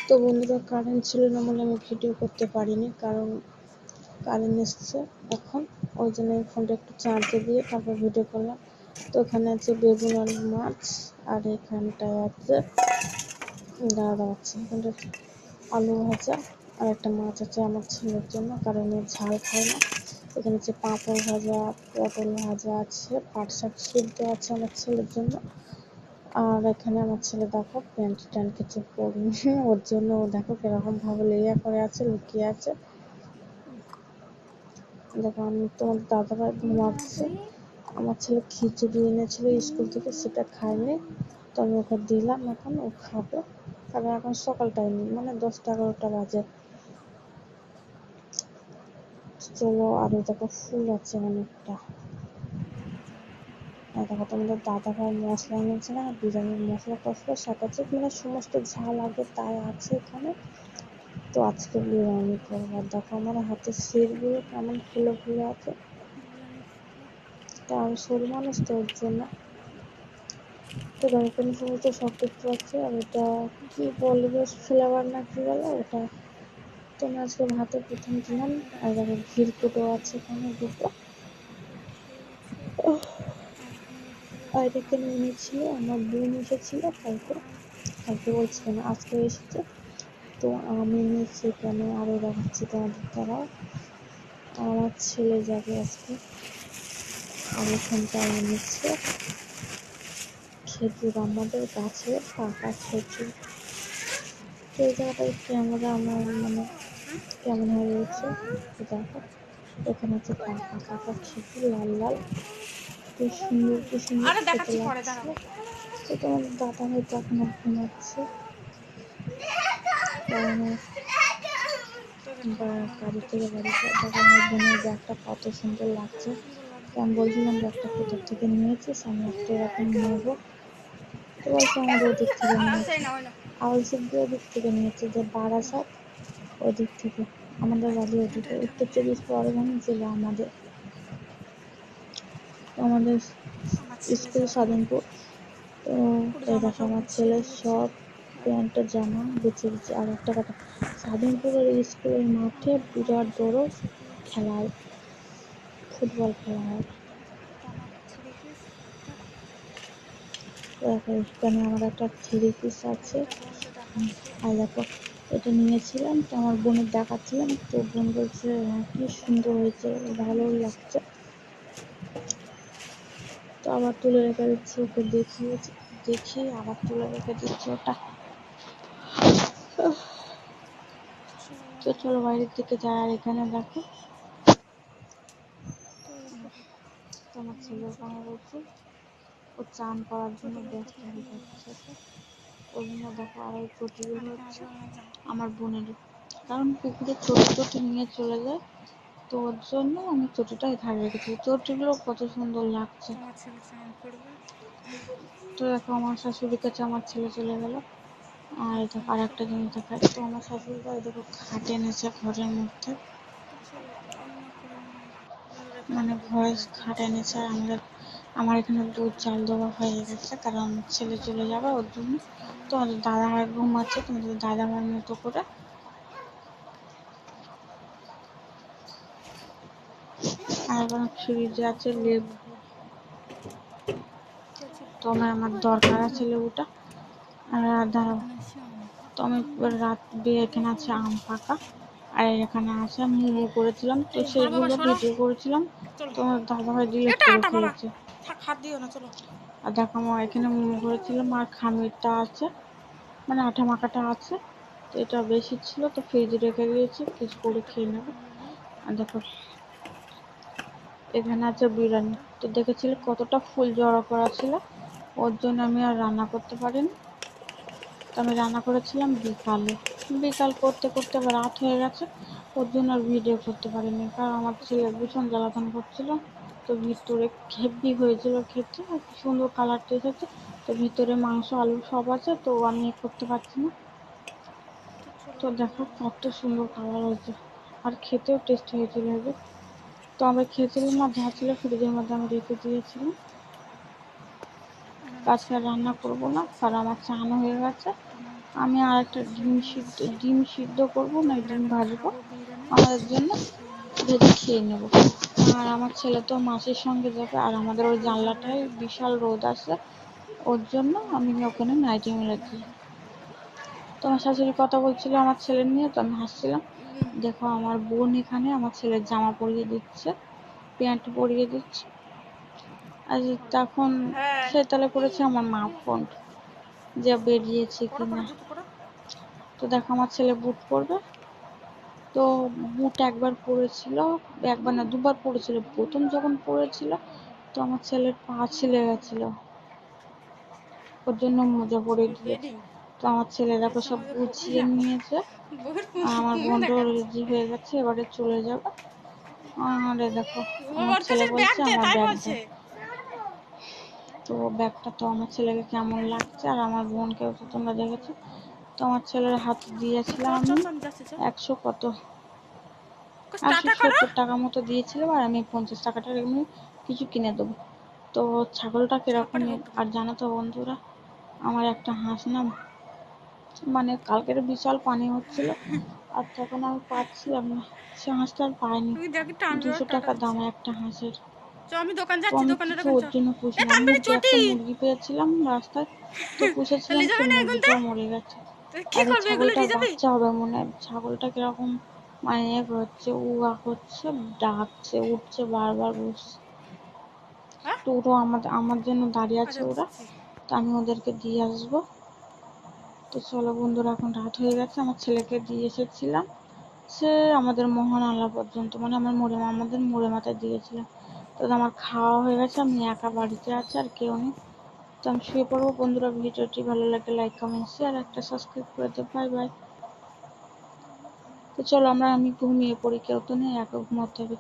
তো বন্ধুরা, কারেন্ট ছিল না বলে আমি ভিডিও করতে পারিনি, কারণ কারেন্ট এসছে এখন, ওই জন্য ফোনটা একটু চার্জে দিয়ে তারপর ভিডিও করলাম। তো এখানে আছে বেগুন আলু মাছ, আর এখানটায় আছে এখানটা আলু ভাজা, আর একটা মাছ আছে আমার ছেলের জন্য, কারণ ও ঝাল খায় না। এখানে হচ্ছে পাঁপড় ভাজা, পটল ভাজা আছে, পাট শাক সিদ্ধ আছে আমার ছেলের জন্য। আর এখানে আমার ছেলে দেখো প্যান্ট ট্যান্ট কিছু পরিনি, ওর জন্য ও দেখো কিরকম ভাবে লেয়া করে আছে, লুকিয়ে আছে। দেখো আমি তোমার দাদাভাই ঘুমাচ্ছে, আমার ছেলে খিচুড়ি এনেছিল স্কুল থেকে, সেটা খায়নি, তো আমি ওকে দিলাম, এখন ও খাবে, কারণ এখন সকাল টাইম, মানে 10টা-11টা বাজে। চলো, আর দেখো ফুল আছে অনেকটা। দেখো তোমাদের দাদাভাই মশলা এনেছে না, বিরিয়ানির মশলা টসলা সাথে আছে, মানে সমস্ত ঝাল আগে তাই আছে এখানে। তো আজকে বিরিয়ানি করবো। আর দেখো আমার হাতে শিরগুলো কেমন ফুলে ফুলে আছে, তা আমি সরু মানুষ তো ওর জন্য। তো দেখো এখানে সমস্ত সব কিছু আছে, আর এটা কি বলবো, ফ্লেভার না কি বলে ওটা, তো আমি আজকে ভাতে প্রথম দিলাম। আর দেখো ঘির কুটো আছে এখানে দুটো। আর এখানে এনেছিল আমার বোন, এসেছিল কালকে, কালকে বলছিল না আজকে এসেছে। তো আমি নিয়েছি এখানে, আরো দেখাচ্ছি তোমাদের দ্বারা। আমার ছেলে যাবে আজকে। আর এখানটায় এনেছে খেজুর, আমাদের গাছের পাকা খেজুর। তো এই জায়গাটায় ক্যামেরা আমার মানে কেমন হয়ে রয়েছে দেখো, এখানে হচ্ছে পাকা পাকা খেজুর, লাল লাল, কি সুন্দর কি সুন্দর খেতে লাগছে। তো তোমার দাদা হয়তো এখন ঘুমাচ্ছে, কারণ গাড়ি থেকে বাড়িতে দেখো আমার বোনের ব্যাগটা কত সুন্দর লাগছে। আমি বলছিলাম ব্যাগটা কোথার থেকে নিয়েছিস, আমি একটা এরকম নেবো, তো বলছে আমাদের ওদিক থেকে নিয়েছে, আওয়ালসিক দিয়ে ওদিক থেকে নিয়েছে, যে বারাসাত ওদিক থেকে, আমাদের বাড়ি ওদিকে উত্তর 24 পরগনা জেলা আমাদের। আমাদের স্কুল স্বাধীনপুর। তো এই দেখো আমার ছেলের সব প্যান্ট জামা গুছিয়ে দিচ্ছে। আর একটা কথা, স্বাধীনপুরের স্কুলের মাঠে বিরাট বড় খেলা হয়, ফুটবল খেলা হয়। দেখো এখানে আমার একটা 3 পিস আছে। আর দেখো এটা নিয়েছিলাম, তো আমার বোনের দেখাচ্ছিলাম, তো বোন বলছে কি সুন্দর হয়েছে, ভালো লাগছে। তো আবার তুলে রেখে দিচ্ছি, ওকে দেখিয়েছি, দেখি আবার তুলে রেখে দিচ্ছি ওটা। তো চলো বাইরের দিকে যাই। আর এখানে দেখো তোমার ছেলে ওখানে রয়েছে, ও চান করার জন্য ব্যস্ত হয়ে যাচ্ছে। ওই জন্য দেখো আর ওই চটিগুলো হচ্ছে আমার বোনের, কারণ পুকুরে চটি চটি নিয়ে চলে যায়, তো ওর জন্য আমি চটিটা এখানে রেখেছি। চটিগুলো কত সুন্দর লাগছে। তো দেখো আমার শাশুড়ির কাছে আমার ছেলে চলে গেল। আর দেখো আর একটা জিনিস দেখায়, তো আমার শাশুড়ি দেখো খাট এনেছে ঘরের মধ্যে, মানে ঘরে খাট এনেছে। আর আমার এখানে দুধ চাল দেওয়া হয়ে গেছে, কারণ ছেলে চলে যাবে ওর জন্য। তো আমাদের দাদা ভাই ঘুমাচ্ছে, তোমাদের দাদা ভাইয়ের মতো করে। আর এখন ফ্রিজে আছে লেবু, তো আমার দরকার আছে লেবুটা। আর দাঁড়াও, তো আমি রাত এখানে আছে আম পাকা, আর এখানে আছে মোমো করেছিলাম, তো সেগুলো ভিডিও করেছিলাম, তো আমার দাদা ভাই ডিলিট করে ফেলেছে। আর দেখো আমার এখানে মোমো করেছিলাম, আর খামিরটা আছে, মানে আঠা মাখাটা আছে, তো এটা বেশি ছিল, তো ফ্রিজে রেখে দিয়েছি, কিছু করে খেয়ে নেবো। আর দেখো এখানে আছে বিরিয়ানি, তো দেখেছিলে কতটা ফুল জড়ো করা ছিল, ওর জন্য আমি আর রান্না করতে পারিনি। তো আমি রান্না করেছিলাম বিকালে, বিকাল করতে করতে আবার রাত হয়ে গেছে, ওর জন্য আর ভিডিও করতে পারিনি, কারণ আমার ছেলে ভীষণ জ্বালাতন করছিল। তো ভিতরে হেভি হয়েছিল খেতে, কি সুন্দর কালারটা এসেছে, তো ভিতরে মাংস আলু সব আছে, তো আমি করতে পারছি না। তো দেখো কত সুন্দর কালার হয়েছে, আর খেতেও টেস্ট হয়েছিল হেভি। তো আমরা খেয়েছিলাম না, যা ছিল ফ্রিজের মধ্যে আমি রেখে দিয়েছিলাম। আজকে রান্না করবো না, কারণ আমার চান হয়ে গেছে, আমি আর একটা ডিম সিদ্ধ করবো না ডিম ভাজবো আমাদের জন্য, ভেজে খেয়ে নেব। আর আমার ছেলে তো মাসির সঙ্গে যাবে, আর আমাদের ওই জানলাটায় বিশাল রোদ আছে, ওর জন্য আমি ওখানে নাইটি মেলে দিই। তো আমার শাশুড়ি কথা বলছিল আমার ছেলে নিয়ে, তো আমি হাসছিলাম। দেখো আমার বোন এখানে আমার ছেলের জামা পরিয়ে দিচ্ছে, প্যান্ট পরিয়ে দিচ্ছে। আর তখন সেতালে করেছে আমার মা ফোন, যে বেরিয়েছে কিনা। তো দেখো আমার ছেলে বুট পরবে, তো বুট একবার পরেছিল, একবার না দুবার পরেছিল। প্রথম যখন পরেছিল তো আমার ছেলের পা ছিলে গেছিল, ওর জন্য মোজা পরে দিয়েছে। তো আমার ছেলে দেখো সব গুছিয়ে নিয়েছে, আর আমার বোনটাও রেডি হয়ে গেছে, এবারে চলে যাবে। আরে দেখো আমার ছেলে বলছে আমার ব্যাগ দে। তো ব্যাগটা তো আমার ছেলেকে কেমন লাগছে, আর আমার বোনকেও তো তোমরা দেখেছো। তো আমার ছেলের হাতে দিয়েছিলাম আমি 100 কত 80-70 টাকা মতো দিয়েছিলাম, আর আমি 50 টাকাটা এমনি কিছু কিনে দেবো। তো ছাগলটা কিরকম, আর জানো তো বন্ধুরা, আমার একটা হাঁস না, মানে কালকের বিশাল পানি হচ্ছিল, আর তখন আমি পাচ্ছিলাম না, সে হাঁসটা আর পাইনি। 200 টাকা দাম একটা হাঁসের। আমি দোকান তো যাচ্ছি, আমি দোকানে কিছু ওর জন্য পুষিনি, আমি একটা মুরগি পেয়েছিলাম রাস্তায়, তো পুষেছিলাম, তো মুরগিটাও মরে গেছে। আর এই ছাগলটার বাচ্চা হবে মনে হয়। ছাগলটা কিরকম মানে হচ্ছে, উয়া হচ্ছে, ডাকছে, উঠছে বারবার, বসছে। তো ওরা আমার জন্য দাঁড়িয়ে আছে ওরা, তো আমি ওদেরকে দিয়ে আসবো। তো চলো বন্ধুরা, এখন রাত হয়ে গেছে, আমার ছেলেকে দিয়ে এসেছিলাম সে আমাদের মোহন আলা পর্যন্ত, মানে আমাদের মোড়ে মাথায় দিয়েছিলাম। তো আমার খাওয়া হয়ে গেছে, আমি একা বাড়িতে আছি, আর কেউ নেই। তো আমি শুয়ে পড়বো বন্ধুরা। ভিডিওটি ভালো লাগে লাইক কমেন্ট শেয়ার একটা সাবস্ক্রাইব করে দেব। Bye bye. তো চলো আমি ঘুমিয়ে পড়ি, কেউ তো নেই, একা ঘুমাতে হবে।